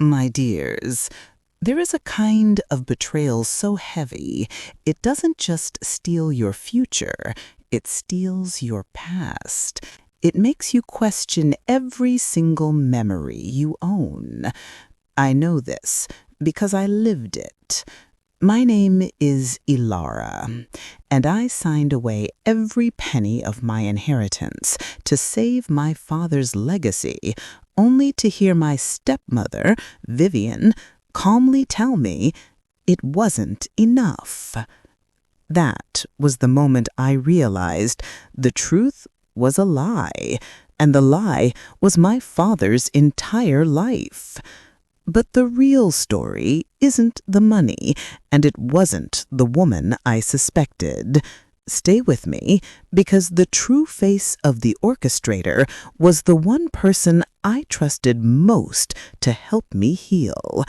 My dears, there is a kind of betrayal so heavy, it doesn't just steal your future, it steals your past. It makes you question every single memory you own. I know this because I lived it. My name is Ilara, and I signed away every penny of my inheritance to save my father's legacy, only to hear my stepmother, Vivian, calmly tell me it wasn't enough. That was the moment I realized the truth was a lie, and the lie was my father's entire life. But the real story isn't the money, and it wasn't the woman I suspected. Stay with me, because the true face of the orchestrator was the one person I trusted most to help me heal.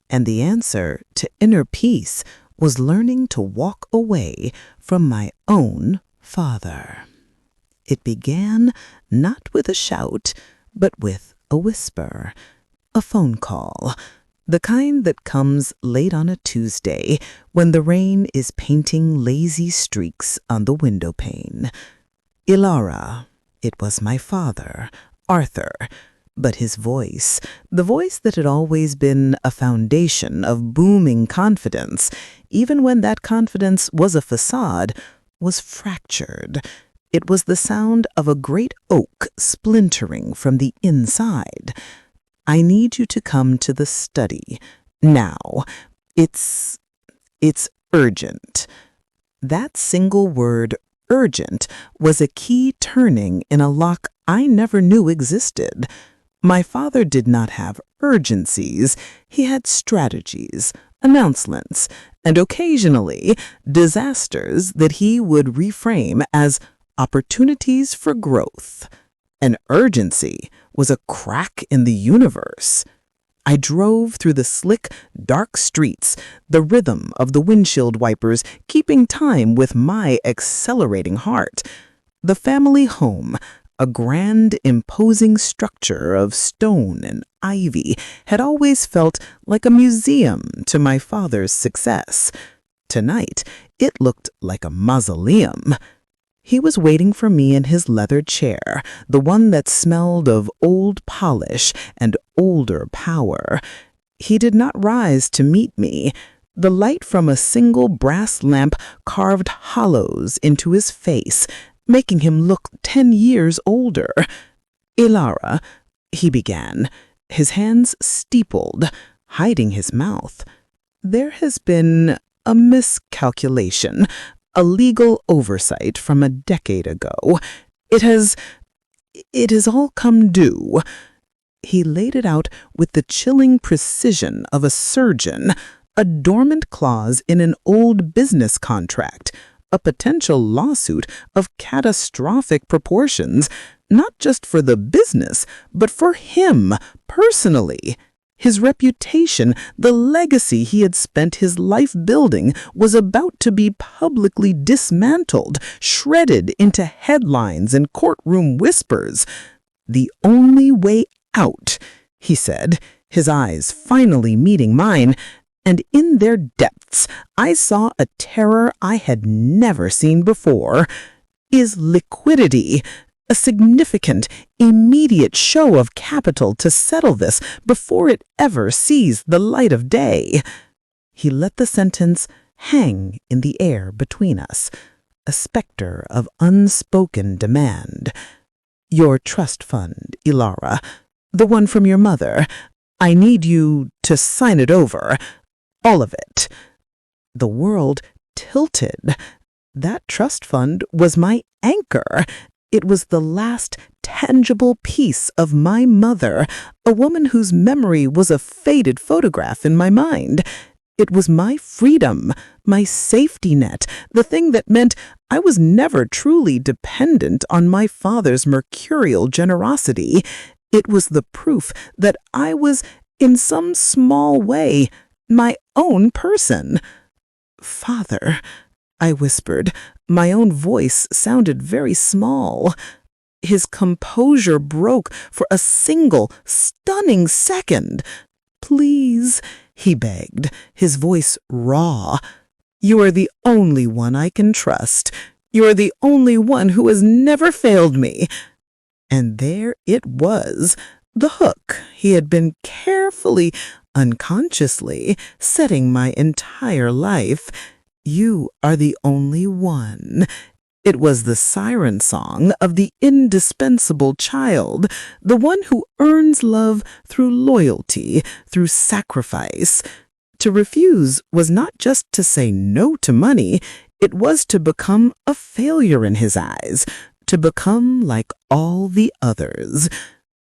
And the answer to inner peace was learning to walk away from my own father. It began not with a shout, but with a whisper. A phone call, the kind that comes late on a Tuesday when the rain is painting lazy streaks on the window pane. Ilara, it was my father, Arthur, but his voice, the voice that had always been a foundation of booming confidence, even when that confidence was a facade, was fractured. It was the sound of a great oak splintering from the inside. I need you to come to the study. Now. It's urgent. That single word, urgent, was a key turning in a lock I never knew existed. My father did not have urgencies. He had strategies, announcements, and occasionally disasters that he would reframe as opportunities for growth. An urgency was a crack in the universe. I drove through the slick, dark streets, the rhythm of the windshield wipers keeping time with my accelerating heart. The family home, a grand, imposing structure of stone and ivy, had always felt like a museum to my father's success. Tonight, it looked like a mausoleum. He was waiting for me in his leather chair, the one that smelled of old polish and older power. He did not rise to meet me. The light from a single brass lamp carved hollows into his face, making him look 10 years older. "Ilara," he began, his hands steepled, hiding his mouth. "There has been a miscalculation. A legal oversight from a decade ago. It has all come due." He laid it out with the chilling precision of a surgeon, a dormant clause in an old business contract, a potential lawsuit of catastrophic proportions, not just for the business, but for him personally. His reputation, the legacy he had spent his life building, was about to be publicly dismantled, shredded into headlines and courtroom whispers. "The only way out," he said, his eyes finally meeting mine, and in their depths I saw a terror I had never seen before, "is liquidity. A significant, immediate show of capital to settle this before it ever sees the light of day." He let the sentence hang in the air between us, a specter of unspoken demand. "Your trust fund, Ilara, the one from your mother. I need you to sign it over. All of it." The world tilted. That trust fund was my anchor. It was the last tangible piece of my mother, a woman whose memory was a faded photograph in my mind. It was my freedom, my safety net, the thing that meant I was never truly dependent on my father's mercurial generosity. It was the proof that I was, in some small way, my own person. "Father," I whispered. My own voice sounded very small. His composure broke for a single, stunning second. Please, he begged, his voice raw. You are the only one I can trust. You are the only one who has never failed me. And there it was, the hook he had been carefully, unconsciously setting my entire life. You are the only one. It was the siren song of the indispensable child, the one who earns love through loyalty, through sacrifice. To refuse was not just to say no to money, it was to become a failure in his eyes, to become like all the others.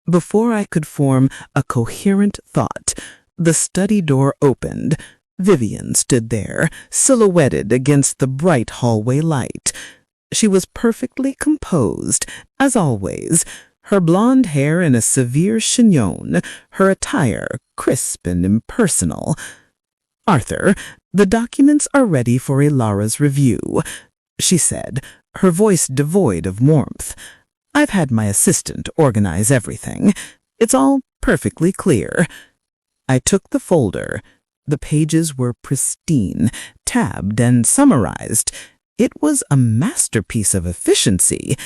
Before I could form a coherent thought, the study door opened. Vivian stood there, silhouetted against the bright hallway light. She was perfectly composed, as always, her blonde hair in a severe chignon, her attire crisp and impersonal. "Arthur, the documents are ready for Ilara's review," she said, her voice devoid of warmth. "I've had my assistant organize everything. It's all perfectly clear." I took the folder. The pages were pristine, tabbed and summarized. It was a masterpiece of efficiency.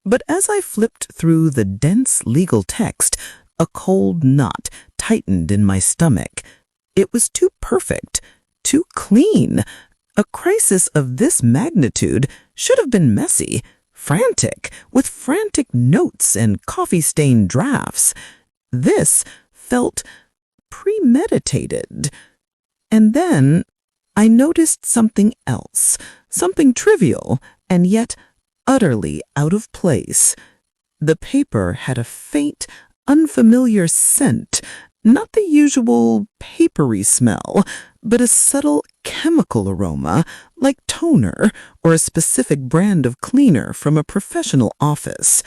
But as I flipped through the dense legal text, a cold knot tightened in my stomach. It was too perfect, too clean. A crisis of this magnitude should have been messy, frantic, with frantic notes and coffee-stained drafts. This felt premeditated. And then I noticed something else, something trivial and yet utterly out of place. The paper had a faint, unfamiliar scent, not the usual papery smell, but a subtle chemical aroma, like toner or a specific brand of cleaner from a professional office.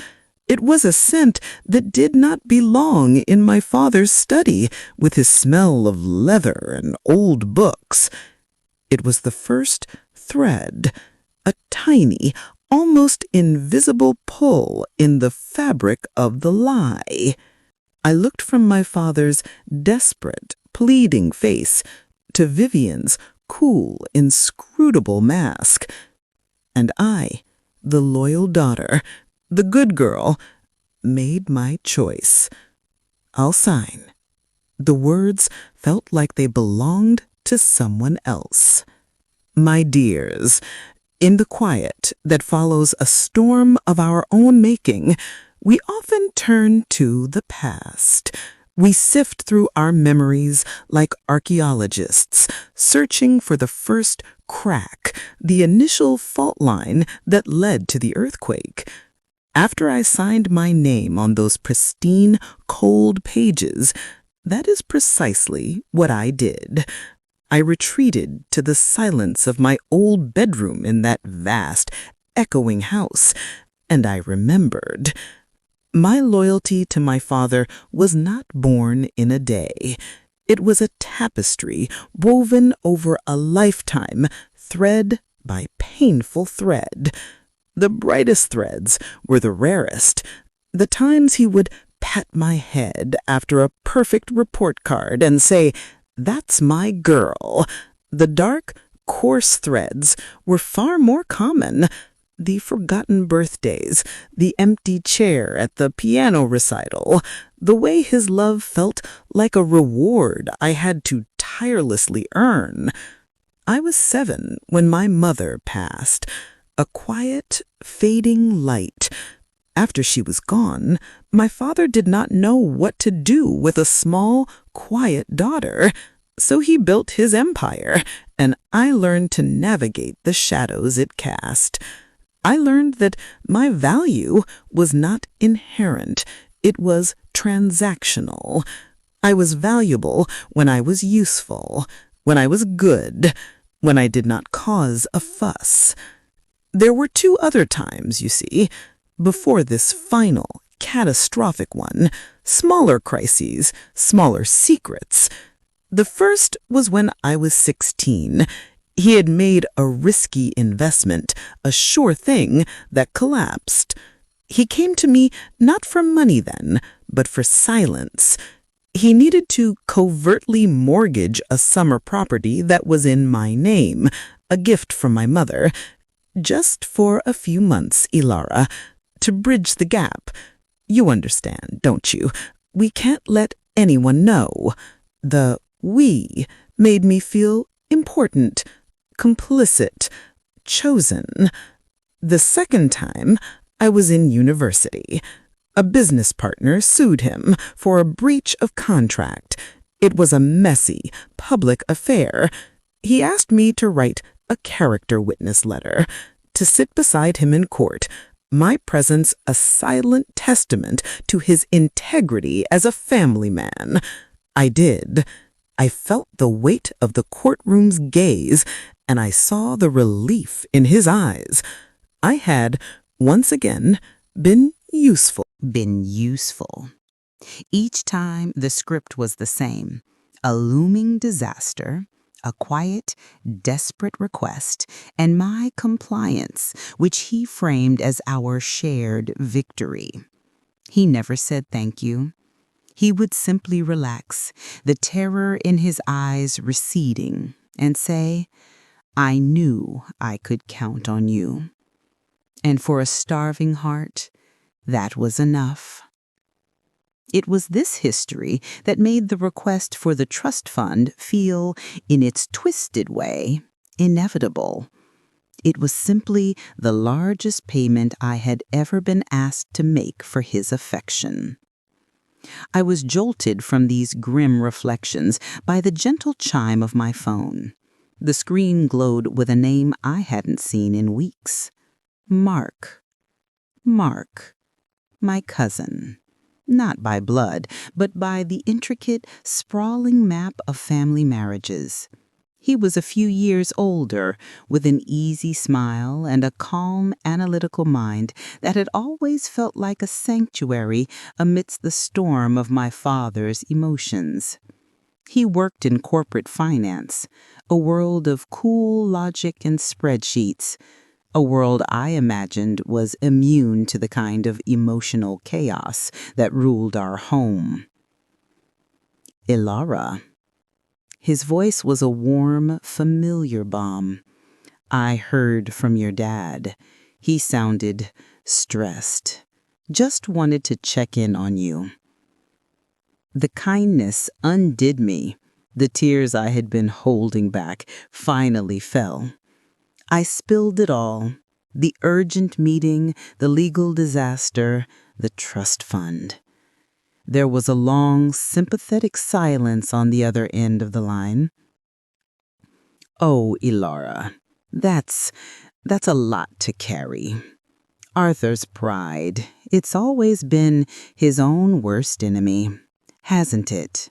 It was a scent that did not belong in my father's study, with his smell of leather and old books. It was the first thread, a tiny, almost invisible pull in the fabric of the lie. I looked from my father's desperate, pleading face to Vivian's cool, inscrutable mask. And I, the loyal daughter, the good girl, made my choice. I'll sign. The words felt like they belonged to someone else. My dears, in the quiet that follows a storm of our own making, we often turn to the past. We sift through our memories like archaeologists, searching for the first crack, the initial fault line that led to the earthquake. After I signed my name on those pristine, cold pages, that is precisely what I did. I retreated to the silence of my old bedroom in that vast, echoing house, and I remembered. My loyalty to my father was not born in a day. It was a tapestry woven over a lifetime, thread by painful thread. The brightest threads were the rarest. The times he would pat my head after a perfect report card and say, "That's my girl." The dark, coarse threads were far more common. The forgotten birthdays, the empty chair at the piano recital, the way his love felt like a reward I had to tirelessly earn. I was 7 when my mother passed, a quiet, fading light. After she was gone, my father did not know what to do with a small, quiet daughter, so he built his empire, and I learned to navigate the shadows it cast. I learned that my value was not inherent, it was transactional. I was valuable when I was useful, when I was good, when I did not cause a fuss. There were 2 other times, you see, before this final, catastrophic one, smaller crises, smaller secrets. The first was when I was 16. He had made a risky investment, a sure thing, that collapsed. He came to me not for money then, but for silence. He needed to covertly mortgage a summer property that was in my name, a gift from my mother, just for a few months, Ilara, to bridge the gap. You understand, don't you? We can't let anyone know. The we made me feel important, complicit, chosen. The second time, I was in university. A business partner sued him for a breach of contract. It was a messy, public affair. He asked me to write a character witness letter, to sit beside him in court, my presence a silent testament to his integrity as a family man. I did. I felt the weight of the courtroom's gaze, and I saw the relief in his eyes. I had, once again, been useful. Each time the script was the same: a looming disaster, a quiet, desperate request, and my compliance, which he framed as our shared victory. He never said thank you. He would simply relax, the terror in his eyes receding, and say, "I knew I could count on you." And for a starving heart, that was enough. It was this history that made the request for the trust fund feel, in its twisted way, inevitable. It was simply the largest payment I had ever been asked to make for his affection. I was jolted from these grim reflections by the gentle chime of my phone. The screen glowed with a name I hadn't seen in weeks. Mark. Mark, my cousin. Not by blood, but by the intricate, sprawling map of family marriages. He was a few years older, with an easy smile and a calm, analytical mind that had always felt like a sanctuary amidst the storm of my father's emotions. He worked in corporate finance, a world of cool logic and spreadsheets, a world I imagined was immune to the kind of emotional chaos that ruled our home. Ilara. His voice was a warm, familiar balm. "I heard from your dad. He sounded stressed. Just wanted to check in on you." The kindness undid me. The tears I had been holding back finally fell. I spilled it all: the urgent meeting, the legal disaster, the trust fund. There was a long, sympathetic silence on the other end of the line. "Oh, Ilara, that's a lot to carry. Arthur's pride, it's always been his own worst enemy, hasn't it?"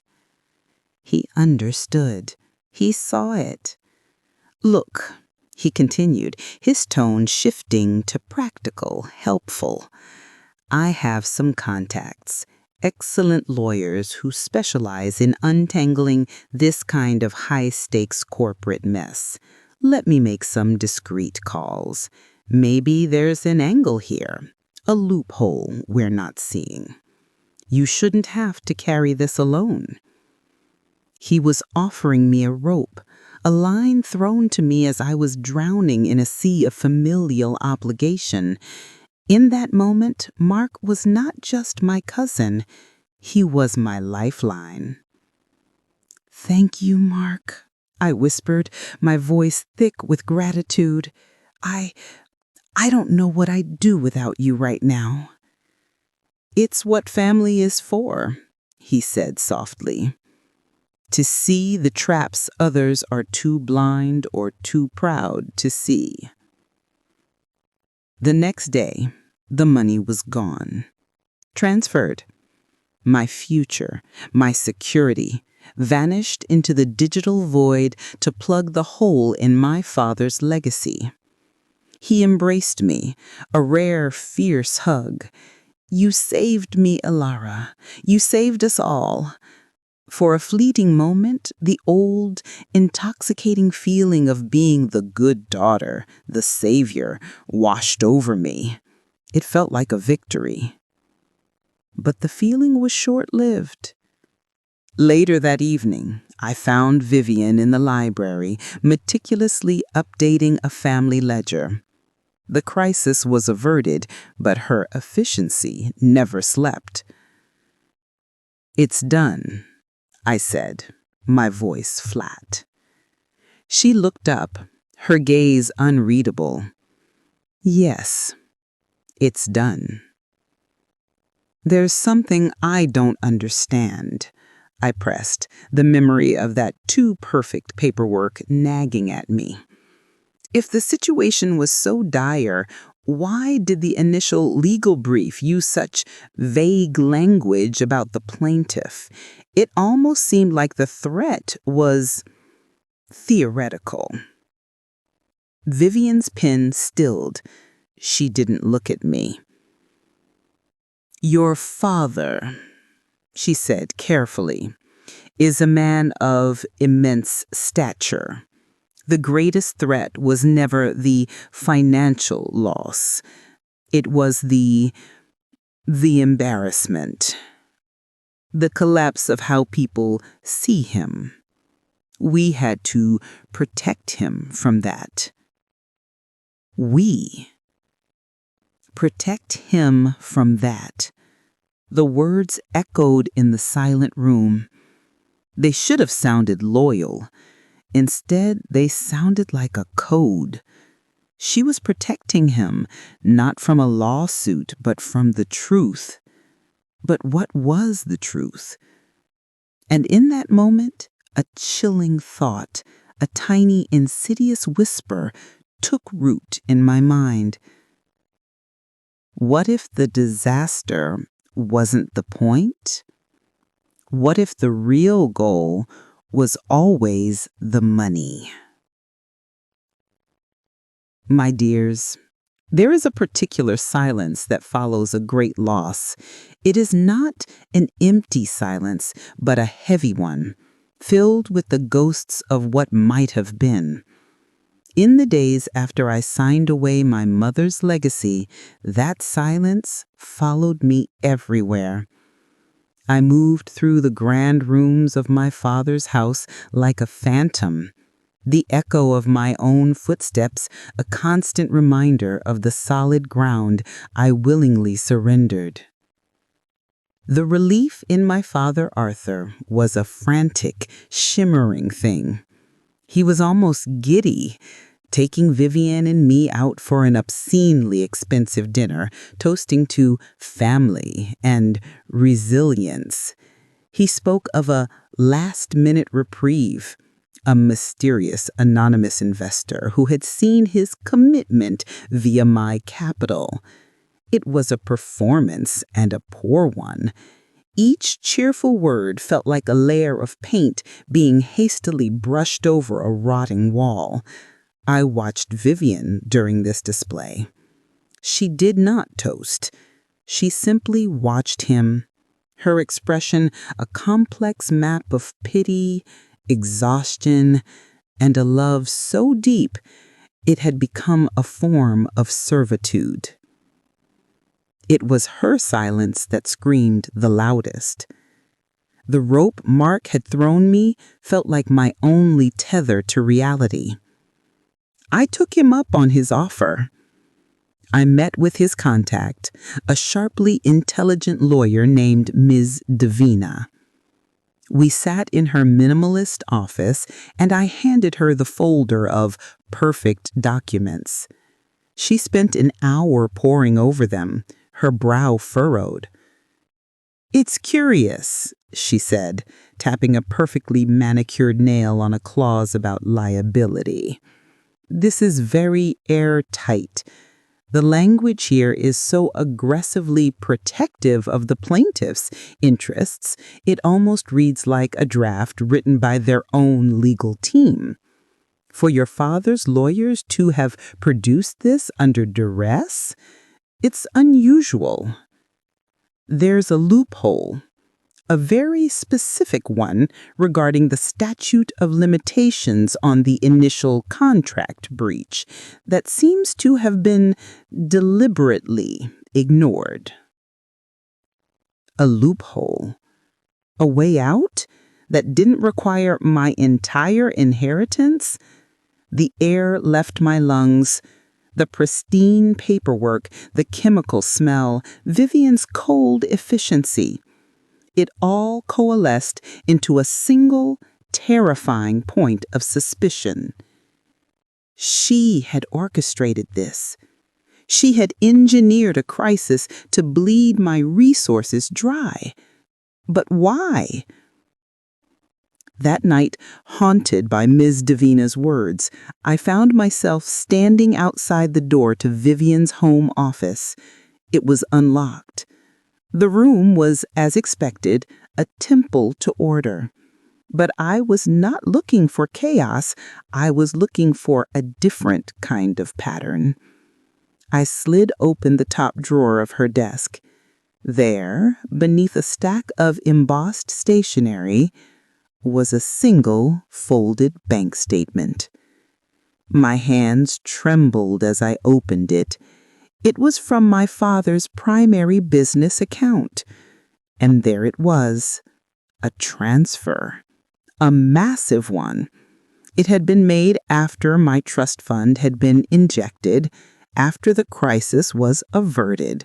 He understood. He saw it. "Look," he continued, his tone shifting to practical, helpful, "I have some contacts, excellent lawyers who specialize in untangling this kind of high-stakes corporate mess. Let me make some discreet calls. Maybe there's an angle here, a loophole we're not seeing. You shouldn't have to carry this alone." He was offering me a rope, a line thrown to me as I was drowning in a sea of familial obligation. In that moment, Mark was not just my cousin, he was my lifeline. "Thank you, Mark," I whispered, my voice thick with gratitude. I don't know what I'd do without you right now." "It's what family is for," he said softly. "To see the traps others are too blind or too proud to see." The next day, the money was gone. Transferred. My future, my security, vanished into the digital void to plug the hole in my father's legacy. He embraced me, a rare, fierce hug. "You saved me, Ilara. You saved us all." For a fleeting moment, the old, intoxicating feeling of being the good daughter, the savior, washed over me. It felt like a victory. But the feeling was short-lived. Later that evening, I found Vivian in the library, meticulously updating a family ledger. The crisis was averted, but her efficiency never slept. "It's done," I said, my voice flat. She looked up, her gaze unreadable. "Yes, it's done." "There's something I don't understand," I pressed, the memory of that too-perfect paperwork nagging at me. If the situation was so dire, why did the initial legal brief use such vague language about the plaintiff? It almost seemed like the threat was theoretical. Vivian's pen stilled. She didn't look at me. "Your father," she said carefully, "is a man of immense stature. The greatest threat was never the financial loss. It was the embarrassment, the collapse of how people see him. We had to protect him from that." We. Protect him from that. The words echoed in the silent room. They should have sounded loyal. Instead, they sounded like a code. She was protecting him, not from a lawsuit, but from the truth. But what was the truth? And in that moment, a chilling thought, a tiny insidious whisper, took root in my mind. What if the disaster wasn't the point? What if the real goal was always the money? My dears, there is a particular silence that follows a great loss. It is not an empty silence, but a heavy one, filled with the ghosts of what might have been. In the days after I signed away my mother's legacy, that silence followed me everywhere. I moved through the grand rooms of my father's house like a phantom, the echo of my own footsteps, a constant reminder of the solid ground I willingly surrendered. The relief in my father Arthur was a frantic, shimmering thing. He was almost giddy, taking Vivian and me out for an obscenely expensive dinner, toasting to family and resilience. He spoke of a last-minute reprieve, a mysterious anonymous investor who had seen his commitment via my capital. It was a performance, and a poor one. Each cheerful word felt like a layer of paint being hastily brushed over a rotting wall. I watched Vivian during this display. She did not toast. She simply watched him, her expression a complex map of pity, exhaustion, and a love so deep it had become a form of servitude. It was her silence that screamed the loudest. The rope Mark had thrown me felt like my only tether to reality. I took him up on his offer. I met with his contact, a sharply intelligent lawyer named Ms. Davina. We sat in her minimalist office, and I handed her the folder of perfect documents. She spent an hour poring over them, her brow furrowed. "It's curious," she said, tapping a perfectly manicured nail on a clause about liability. "This is very airtight. The language here is so aggressively protective of the plaintiff's interests, it almost reads like a draft written by their own legal team. For your father's lawyers to have produced this under duress? It's unusual. There's a loophole, a very specific one regarding the statute of limitations on the initial contract breach that seems to have been deliberately ignored." A loophole? A way out? that didn't require my entire inheritance? The air left my lungs, the pristine paperwork, the chemical smell, Vivian's cold efficiency. It all coalesced into a single, terrifying point of suspicion. She had orchestrated this. She had engineered a crisis to bleed my resources dry. But why? That night, haunted by Ms. Davina's words, I found myself standing outside the door to Vivian's home office. It was unlocked. The room was, as expected, a temple to order. But I was not looking for chaos. I was looking for a different kind of pattern. I slid open the top drawer of her desk. There, beneath a stack of embossed stationery, was a single folded bank statement. My hands trembled as I opened it. It was from my father's primary business account. And there it was, a transfer, a massive one. It had been made after my trust fund had been injected, after the crisis was averted.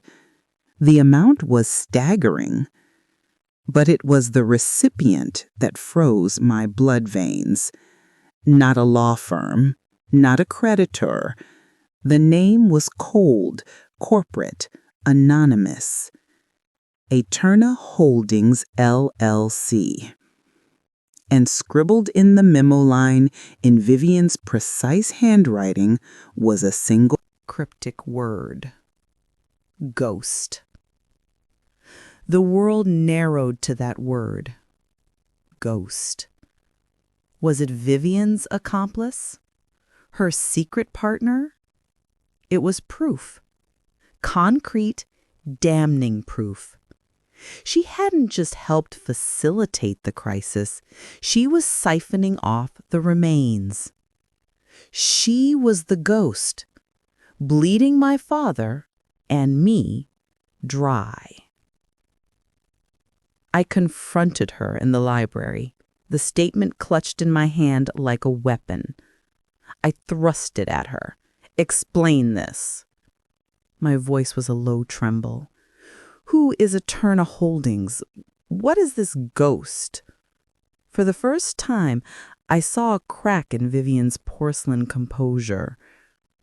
The amount was staggering. But it was the recipient that froze my blood veins. Not a law firm, not a creditor. The name was cold, corporate, anonymous. Eterna Holdings, LLC. And scribbled in the memo line in Vivian's precise handwriting was a single cryptic word: ghost. The world narrowed to that word, ghost. Was it Vivian's accomplice? Her secret partner? It was proof. Concrete, damning proof. She hadn't just helped facilitate the crisis. She was siphoning off the remains. She was the ghost, bleeding my father and me dry. I confronted her in the library, the statement clutched in my hand like a weapon. I thrust it at her. Explain this. My voice was a low tremble. Who is Eterna Holdings? What is this ghost? For the first time, I saw a crack in Vivian's porcelain composure,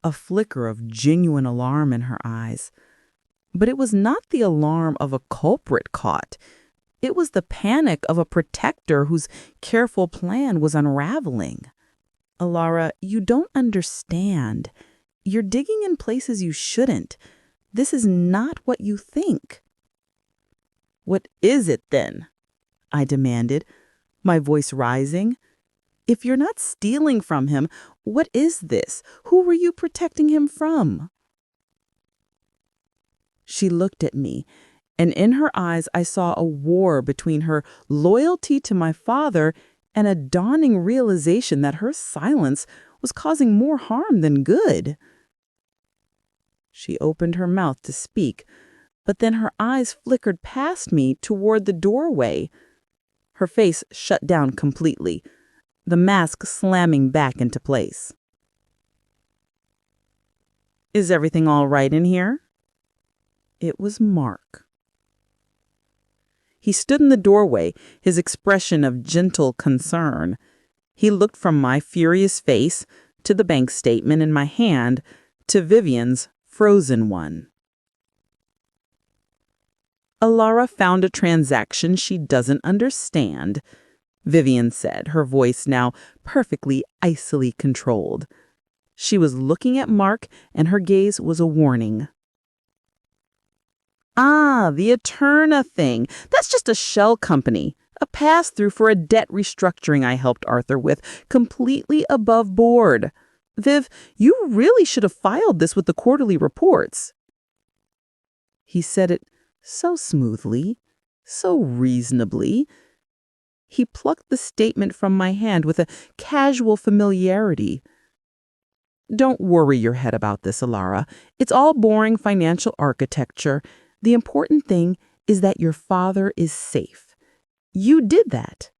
a flicker of genuine alarm in her eyes. But it was not the alarm of a culprit caught. It was the panic of a protector whose careful plan was unraveling. Alara, you don't understand. You're digging in places you shouldn't. This is not what you think. What is it then? I demanded, my voice rising. If you're not stealing from him, what is this? Who were you protecting him from? She looked at me, and in her eyes I saw a war between her loyalty to my father and a dawning realization that her silence was causing more harm than good. She opened her mouth to speak, but then her eyes flickered past me toward the doorway. Her face shut down completely, the mask slamming back into place. Is everything all right in here? It was Mark. He stood in the doorway, his expression of gentle concern. He looked from my furious face to the bank statement in my hand to Vivian's frozen one. Alara found a transaction she doesn't understand, Vivian said, her voice now perfectly icily controlled. She was looking at Mark, and her gaze was a warning. Ah, the Eterna thing. That's just a shell company, a pass-through for a debt restructuring I helped Arthur with, completely above board. Viv, you really should have filed this with the quarterly reports. He said it so smoothly, so reasonably. He plucked the statement from my hand with a casual familiarity. Don't worry your head about this, Alara. It's all boring financial architecture. The important thing is that your father is safe. You did that.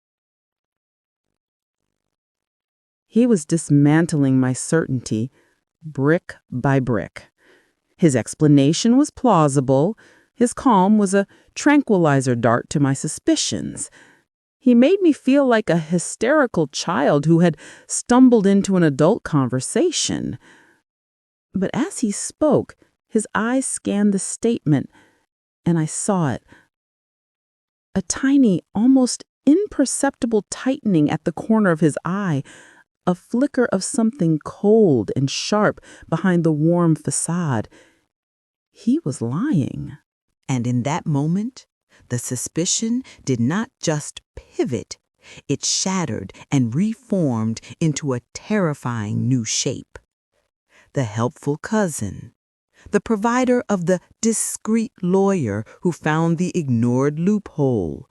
He was dismantling my certainty, brick by brick. His explanation was plausible. His calm was a tranquilizer dart to my suspicions. He made me feel like a hysterical child who had stumbled into an adult conversation. But as he spoke, his eyes scanned the statement, and I saw it. A tiny, almost imperceptible tightening at the corner of his eye, a flicker of something cold and sharp behind the warm facade. He was lying. And in that moment, the suspicion did not just pivot, it shattered and reformed into a terrifying new shape. The helpful cousin, the provider of the discreet lawyer who found the ignored loophole,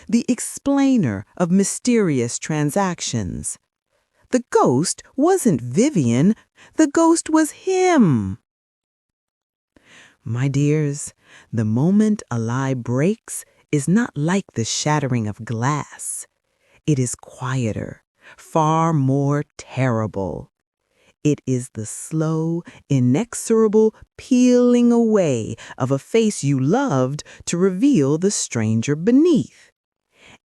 the explainer of mysterious transactions. The ghost wasn't Vivian, the ghost was him. My dears, the moment a lie breaks is not like the shattering of glass. It is quieter, far more terrible. It is the slow, inexorable peeling away of a face you loved to reveal the stranger beneath.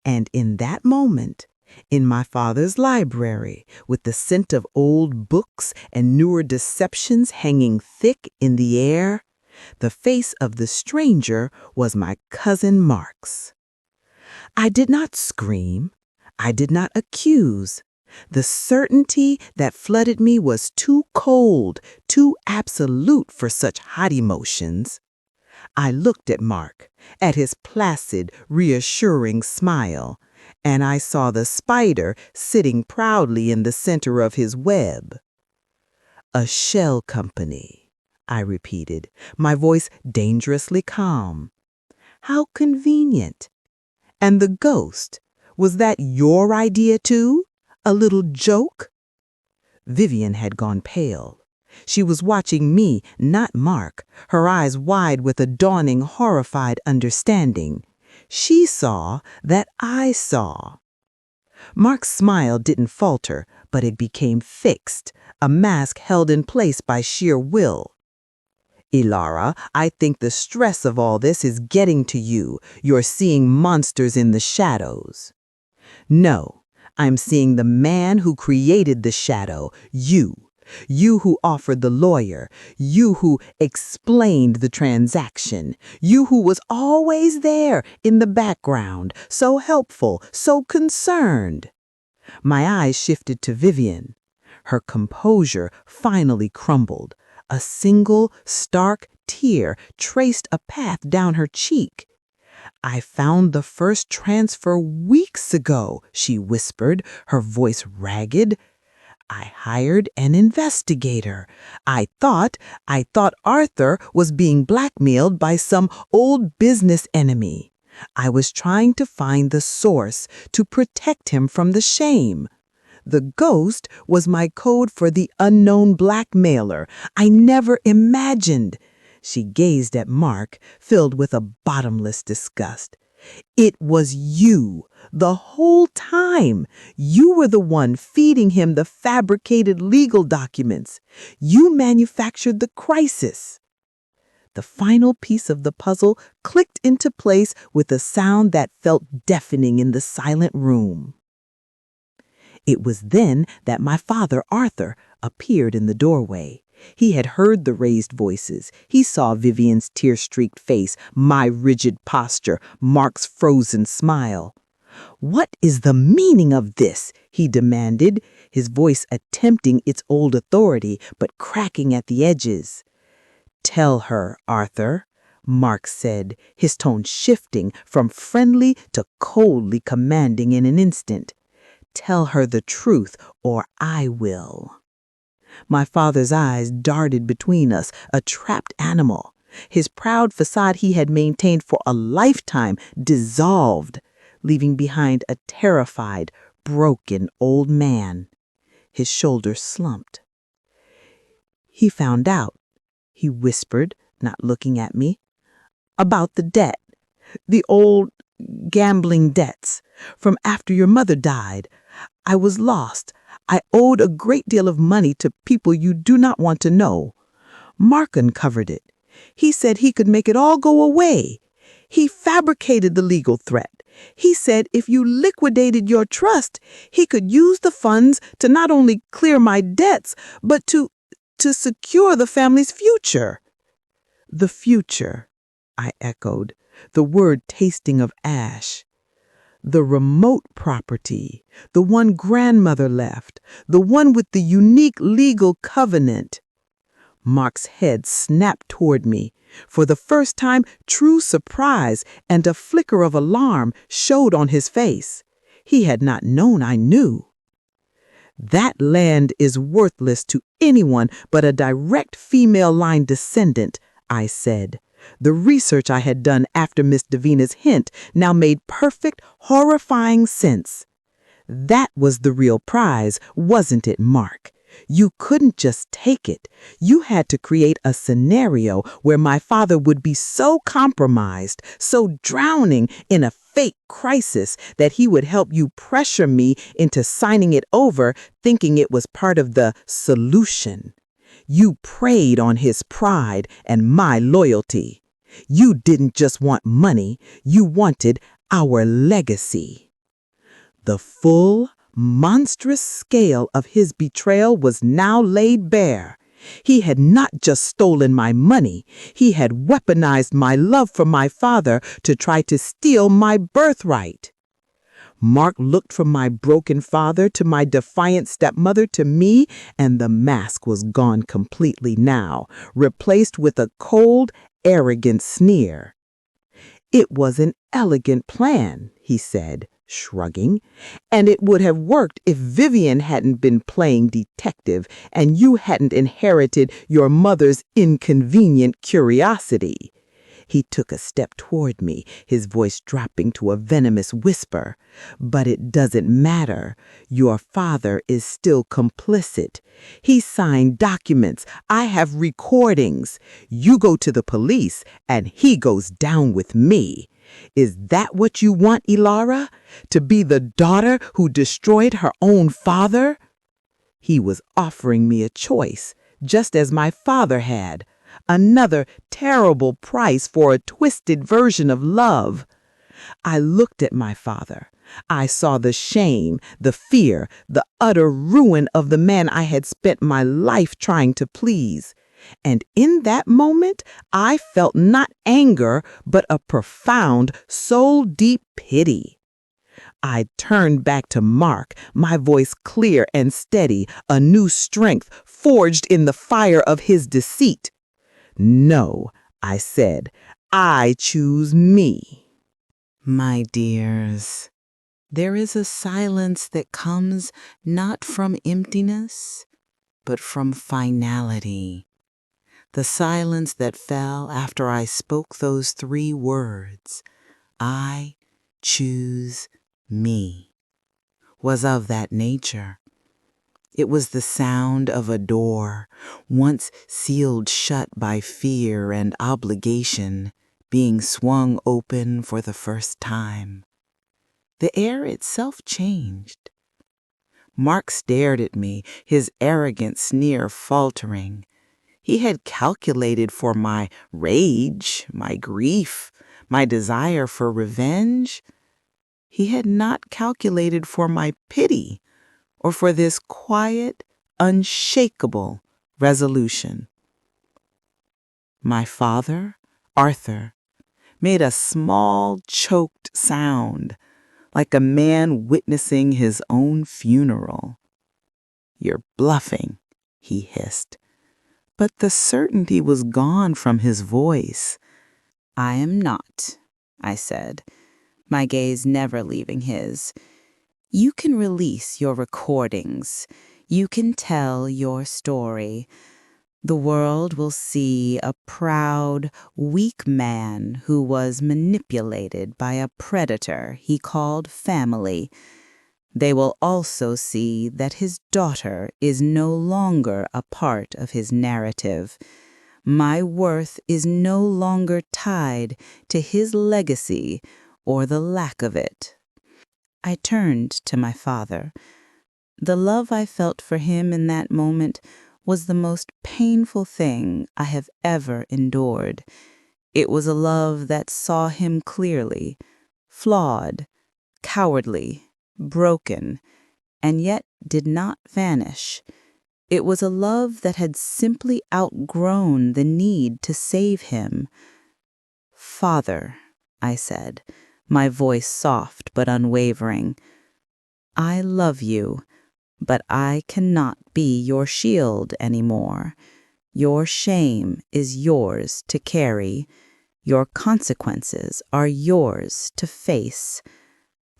And in that moment, in my father's library, with the scent of old books and newer deceptions hanging thick in the air, the face of the stranger was my cousin Mark's. I did not scream. I did not accuse. The certainty that flooded me was too cold, too absolute for such hot emotions. I looked at Mark, at his placid, reassuring smile, and I saw the spider sitting proudly in the center of his web. A shell company, I repeated, my voice dangerously calm. How convenient. And the ghost, was that your idea too? A little joke? Vivian had gone pale. She was watching me, not Mark, her eyes wide with a dawning, horrified understanding. She saw that I saw. Mark's smile didn't falter, but it became fixed, a mask held in place by sheer will. Ilara, I think the stress of all this is getting to you. You're seeing monsters in the shadows. No, I'm seeing the man who created the shadow, you. You who offered the lawyer, you who explained the transaction, you who was always there in the background, so helpful, so concerned. My eyes shifted to Vivian. Her composure finally crumbled. A single, stark tear traced a path down her cheek. I found the first transfer weeks ago, she whispered, her voice ragged. I hired an investigator. I thought Arthur was being blackmailed by some old business enemy. I was trying to find the source, to protect him from the shame. The ghost was my code for the unknown blackmailer. I never imagined. She gazed at Mark, filled with a bottomless disgust. It was you, the whole time. You were the one feeding him the fabricated legal documents. You manufactured the crisis. The final piece of the puzzle clicked into place with a sound that felt deafening in the silent room. It was then that my father, Arthur, appeared in the doorway. He had heard the raised voices. He saw Vivian's tear-streaked face, my rigid posture, Mark's frozen smile. "What is the meaning of this?" he demanded, his voice attempting its old authority but cracking at the edges. "Tell her, Arthur," Mark said, his tone shifting from friendly to coldly commanding in an instant. "Tell her the truth, or I will." My father's eyes darted between us, a trapped animal. His proud facade he had maintained for a lifetime dissolved, leaving behind a terrified, broken old man. His shoulders slumped. "He found out," he whispered, not looking at me, "about the debt, the old gambling debts, from after your mother died. I was lost. I owed a great deal of money to people you do not want to know. Mark uncovered it. He said he could make it all go away. He fabricated the legal threat. He said if you liquidated your trust, he could use the funds to not only clear my debts, but to secure the family's future. The future, I echoed, the word tasting of ash. The remote property, the one grandmother left, the one with the unique legal covenant. Mark's head snapped toward me. For the first time, true surprise and a flicker of alarm showed on his face. He had not known I knew. That land is worthless to anyone but a direct female line descendant, I said. The research I had done after Miss Davina's hint now made perfect, horrifying sense. That was the real prize, wasn't it, Mark? You couldn't just take it. You had to create a scenario where my father would be so compromised, so drowning in a fake crisis that he would help you pressure me into signing it over, thinking it was part of the solution. You preyed on his pride and my loyalty. You didn't just want money, you wanted our legacy. The full, monstrous scale of his betrayal was now laid bare. He had not just stolen my money, he had weaponized my love for my father to try to steal my birthright. Mark looked from my broken father to my defiant stepmother to me, and the mask was gone completely now, replaced with a cold, arrogant sneer. It was an elegant plan, he said, shrugging, and it would have worked if Vivian hadn't been playing detective and you hadn't inherited your mother's inconvenient curiosity. He took a step toward me, his voice dropping to a venomous whisper. But it doesn't matter. Your father is still complicit. He signed documents. I have recordings. You go to the police, and he goes down with me. Is that what you want, Ilara? To be the daughter who destroyed her own father? He was offering me a choice, just as my father had. Another terrible price for a twisted version of love. I looked at my father. I saw the shame, the fear, the utter ruin of the man I had spent my life trying to please. And in that moment, I felt not anger, but a profound, soul-deep pity. I turned back to Mark, my voice clear and steady, a new strength forged in the fire of his deceit. No, I said, I choose me. My dears, there is a silence that comes not from emptiness, but from finality. The silence that fell after I spoke those 3 words, I choose me, was of that nature. It was the sound of a door, once sealed shut by fear and obligation, being swung open for the first time. The air itself changed. Mark stared at me, his arrogant sneer faltering. He had calculated for my rage, my grief, my desire for revenge. He had not calculated for my pity, or for this quiet, unshakable resolution. My father, Arthur, made a small, choked sound, like a man witnessing his own funeral. "You're bluffing," he hissed. But the certainty was gone from his voice. "I am not," I said, my gaze never leaving his. "You can release your recordings. You can tell your story. The world will see a proud, weak man who was manipulated by a predator he called family. They will also see that his daughter is no longer a part of his narrative. My worth is no longer tied to his legacy or the lack of it." I turned to my father. The love I felt for him in that moment was the most painful thing I have ever endured. It was a love that saw him clearly, flawed, cowardly, broken, and yet did not vanish. It was a love that had simply outgrown the need to save him. "Father," I said, my voice soft but unwavering, "I love you, but I cannot be your shield anymore. Your shame is yours to carry. Your consequences are yours to face.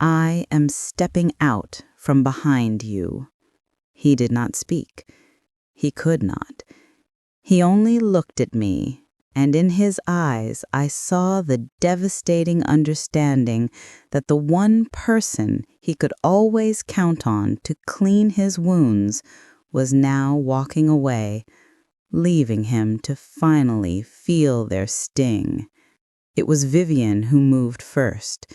I am stepping out from behind you." He did not speak. He could not. He only looked at me, and in his eyes I saw the devastating understanding that the one person he could always count on to clean his wounds was now walking away, leaving him to finally feel their sting. It was Vivian who moved first.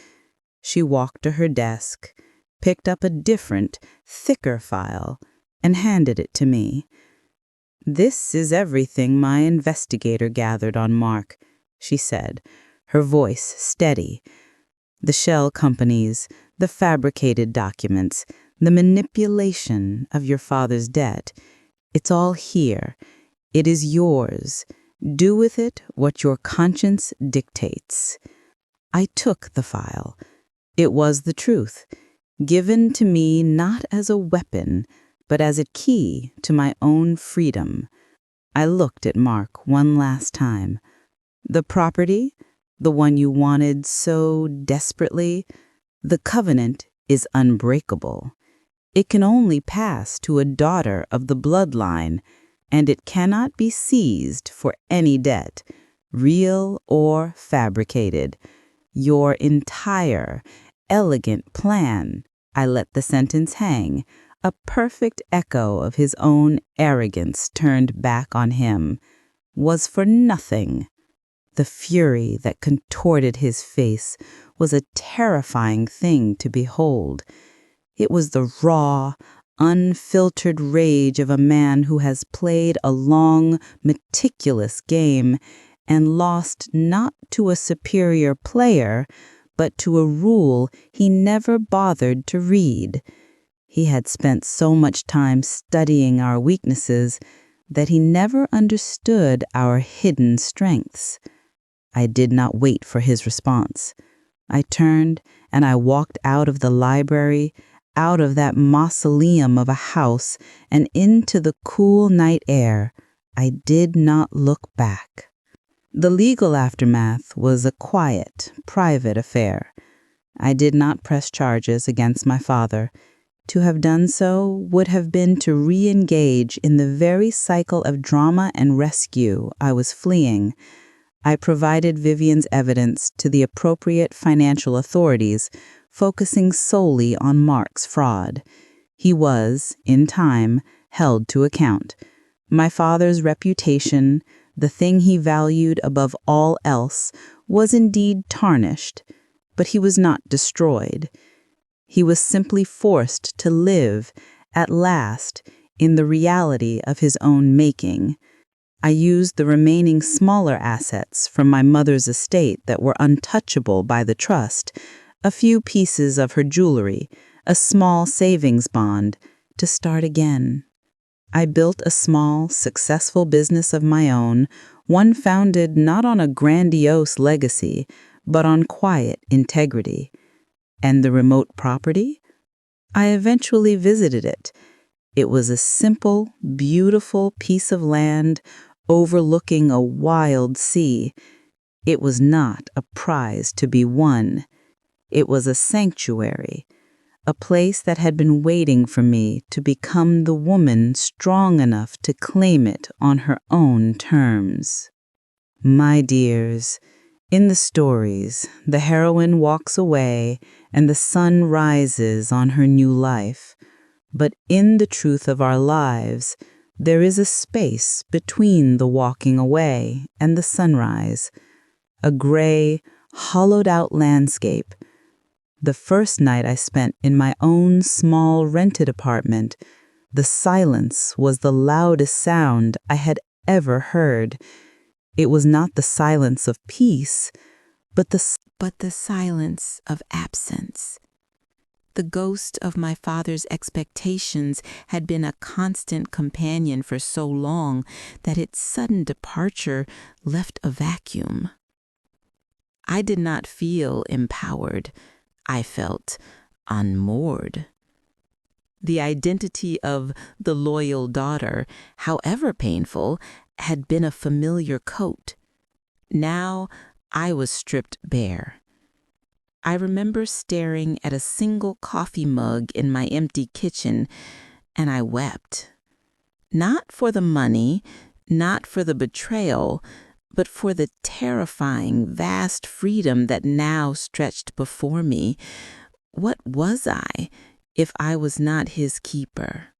She walked to her desk, picked up a different, thicker file, and handed it to me. "This is everything my investigator gathered on Mark," she said, her voice steady. "The shell companies, the fabricated documents, the manipulation of your father's debt. It's all here. It is yours. Do with it what your conscience dictates." I took the file. It was the truth, given to me not as a weapon, but as a key to my own freedom. I looked at Mark one last time. "The property, the one you wanted so desperately, the covenant is unbreakable. It can only pass to a daughter of the bloodline, and it cannot be seized for any debt, real or fabricated. Your entire, elegant plan," I let the sentence hang, a perfect echo of his own arrogance turned back on him, "was for nothing." The fury that contorted his face was a terrifying thing to behold. It was the raw, unfiltered rage of a man who has played a long, meticulous game and lost not to a superior player, but to a rule he never bothered to read. He had spent so much time studying our weaknesses that he never understood our hidden strengths. I did not wait for his response. I turned and I walked out of the library, out of that mausoleum of a house, and into the cool night air. I did not look back. The legal aftermath was a quiet, private affair. I did not press charges against my father. To have done so would have been to re-engage in the very cycle of drama and rescue I was fleeing. I provided Vivian's evidence to the appropriate financial authorities, focusing solely on Mark's fraud. He was, in time, held to account. My father's reputation, the thing he valued above all else, was indeed tarnished, but he was not destroyed. He was simply forced to live, at last, in the reality of his own making. I used the remaining smaller assets from my mother's estate that were untouchable by the trust, a few pieces of her jewelry, a small savings bond, to start again. I built a small, successful business of my own, one founded not on a grandiose legacy, but on quiet integrity. And the remote property? I eventually visited it. It was a simple, beautiful piece of land overlooking a wild sea. It was not a prize to be won. It was a sanctuary, a place that had been waiting for me to become the woman strong enough to claim it on her own terms. My dears, in the stories, the heroine walks away and the sun rises on her new life. But in the truth of our lives, there is a space between the walking away and the sunrise, a gray, hollowed-out landscape. The first night I spent in my own small rented apartment, the silence was the loudest sound I had ever heard. It was not the silence of peace, but the silence of absence. The ghost of my father's expectations had been a constant companion for so long that its sudden departure left a vacuum. I did not feel empowered. I felt unmoored. The identity of the loyal daughter, however painful, had been a familiar coat. Now I was stripped bare. I remember staring at a single coffee mug in my empty kitchen, and I wept. Not for the money, not for the betrayal, but for the terrifying, vast freedom that now stretched before me. What was I if I was not his keeper?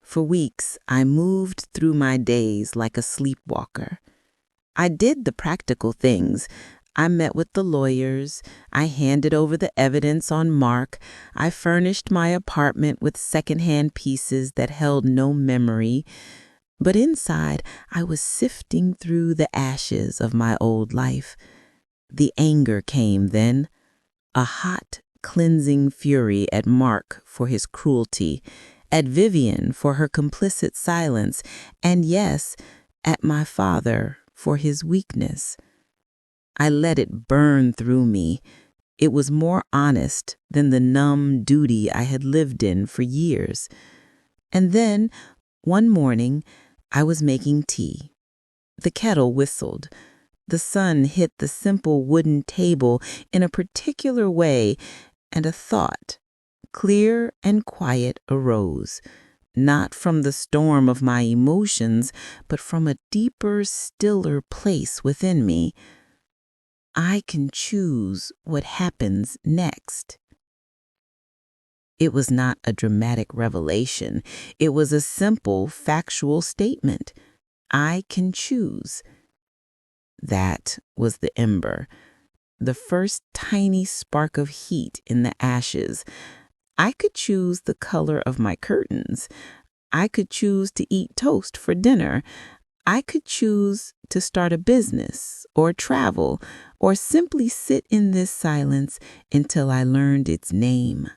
For weeks, I moved through my days like a sleepwalker. I did the practical things. I met with the lawyers. I handed over the evidence on Mark. I furnished my apartment with secondhand pieces that held no memory. But inside, I was sifting through the ashes of my old life. The anger came then, a hot, cleansing fury at Mark for his cruelty, at Vivian for her complicit silence, and yes, at my father for his weakness. I let it burn through me. It was more honest than the numb duty I had lived in for years. And then, one morning, I was making tea. The kettle whistled. The sun hit the simple wooden table in a particular way, and a thought, clear and quiet, arose, not from the storm of my emotions, but from a deeper, stiller place within me. I can choose what happens next. It was not a dramatic revelation. It was a simple, factual statement. I can choose. That was the ember, the first tiny spark of heat in the ashes. I could choose the color of my curtains. I could choose to eat toast for dinner. I could choose to start a business or travel or simply sit in this silence until I learned its name.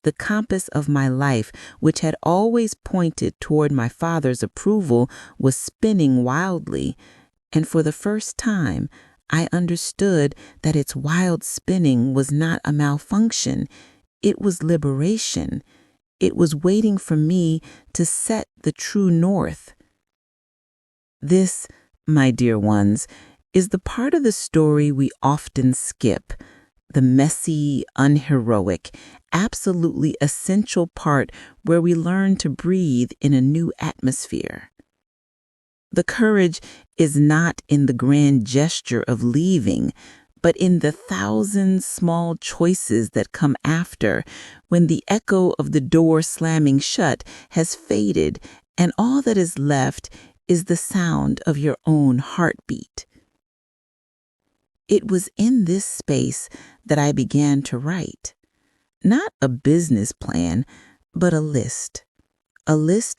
The compass of my life, which had always pointed toward my father's approval, was spinning wildly, and for the first time, I understood that its wild spinning was not a malfunction. It was liberation. It was waiting for me to set the true north. This, my dear ones, is the part of the story we often skip, the messy, unheroic, absolutely essential part where we learn to breathe in a new atmosphere. The courage is not in the grand gesture of leaving, but in the thousand small choices that come after, when the echo of the door slamming shut has faded and all that is left is the sound of your own heartbeat. It was in this space that I began to write. Not a business plan, but a list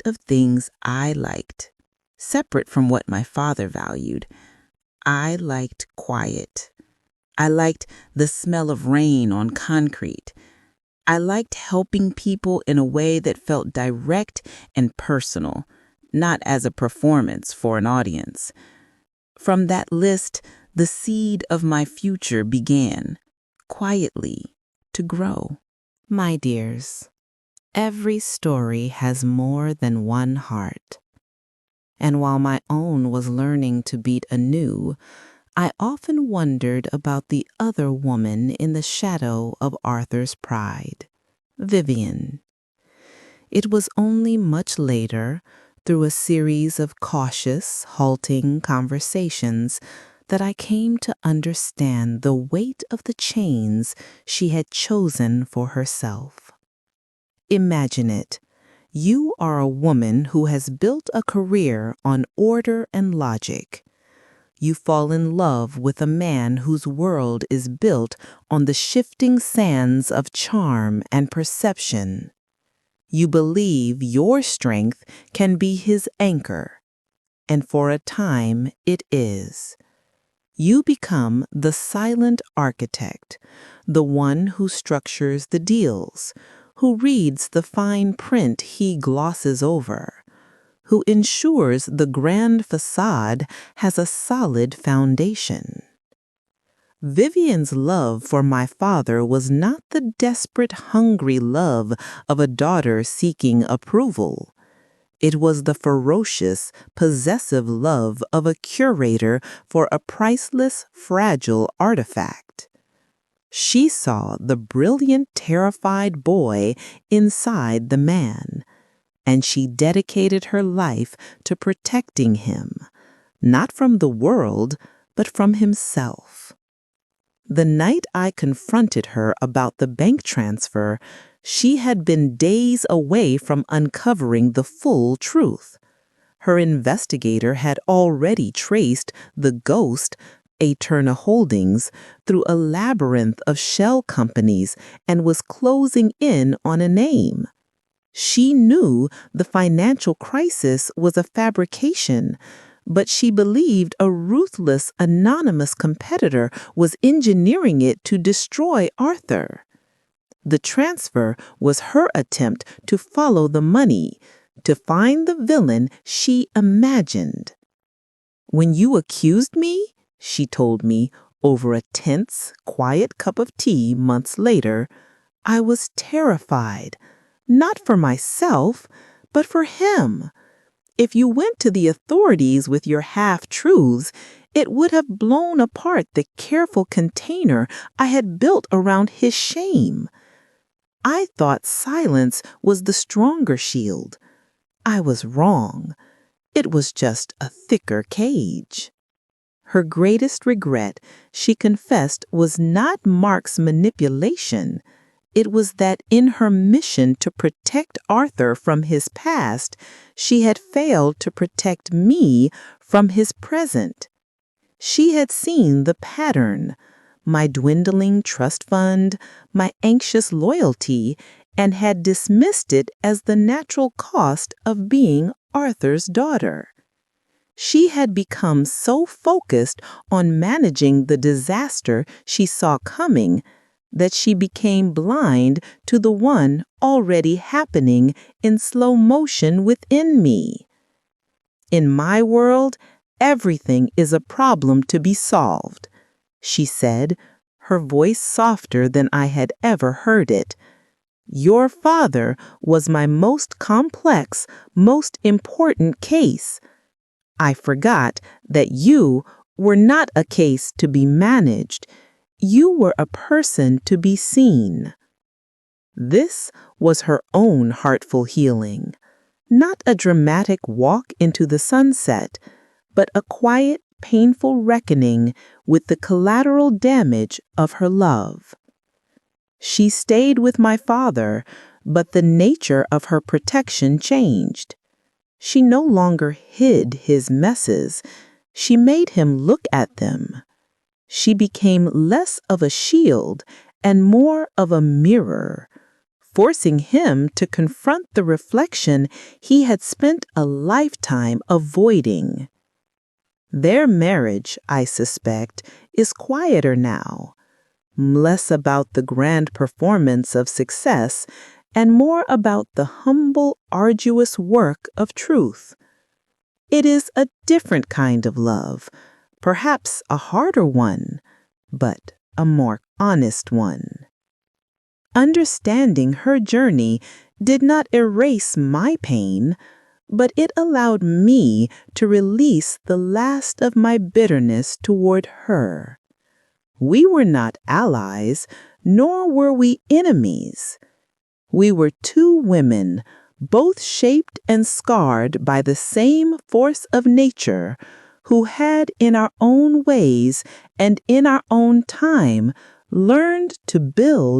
of things I liked, separate from what my father valued. I liked quiet. I liked the smell of rain on concrete. I liked helping people in a way that felt direct and personal, not as a performance for an audience. From that list, the seed of my future began, quietly, to grow. My dears, every story has more than one heart. And while my own was learning to beat anew, I often wondered about the other woman in the shadow of Arthur's pride, Vivian. It was only much later, through a series of cautious, halting conversations, that I came to understand the weight of the chains she had chosen for herself. Imagine it. You are a woman who has built a career on order and logic. you fall in love with a man whose world is built on the shifting sands of charm and perception. You believe your strength can be his anchor, and for a time it is. You become the silent architect, the one who structures the deals, who reads the fine print he glosses over, who ensures the grand facade has a solid foundation. Vivian's love for my father was not the desperate, hungry love of a daughter seeking approval. It was the ferocious, possessive love of a curator for a priceless, fragile artifact. She saw the brilliant, terrified boy inside the man, and she dedicated her life to protecting him, not from the world, but from himself. The night I confronted her about the bank transfer, she had been days away from uncovering the full truth. Her investigator had already traced the ghost, Eterna Holdings, through a labyrinth of shell companies and was closing in on a name. She knew the financial crisis was a fabrication, but she believed a ruthless, anonymous competitor was engineering it to destroy Arthur. The transfer was her attempt to follow the money, to find the villain she imagined. "When you accused me," she told me over a tense, quiet cup of tea months later, "I was terrified, not for myself, but for him. If you went to the authorities with your half-truths, it would have blown apart the careful container I had built around his shame. I thought silence was the stronger shield. I was wrong. It was just a thicker cage." Her greatest regret, she confessed, was not Mark's manipulation. It was that in her mission to protect Arthur from his past, she had failed to protect me from his present. She had seen the pattern, my dwindling trust fund, my anxious loyalty, and had dismissed it as the natural cost of being Arthur's daughter. She had become so focused on managing the disaster she saw coming that she became blind to the one already happening in slow motion within me. "In my world, everything is a problem to be solved," she said, her voice softer than I had ever heard it. "Your father was my most complex, most important case. I forgot that you were not a case to be managed. You were a person to be seen." This was her own heartful healing, not a dramatic walk into the sunset, but a quiet, painful reckoning with the collateral damage of her love. She stayed with my father, but the nature of her protection changed. She no longer hid his messes. She made him look at them. She became less of a shield and more of a mirror, forcing him to confront the reflection he had spent a lifetime avoiding. Their marriage, I suspect, is quieter now, less about the grand performance of success and more about the humble, arduous work of truth. It is a different kind of love, perhaps a harder one, but a more honest one. Understanding her journey did not erase my pain, but it allowed me to release the last of my bitterness toward her. We were not allies, nor were we enemies. We were two women, both shaped and scarred by the same force of nature, who had in our own ways and in our own time learned to build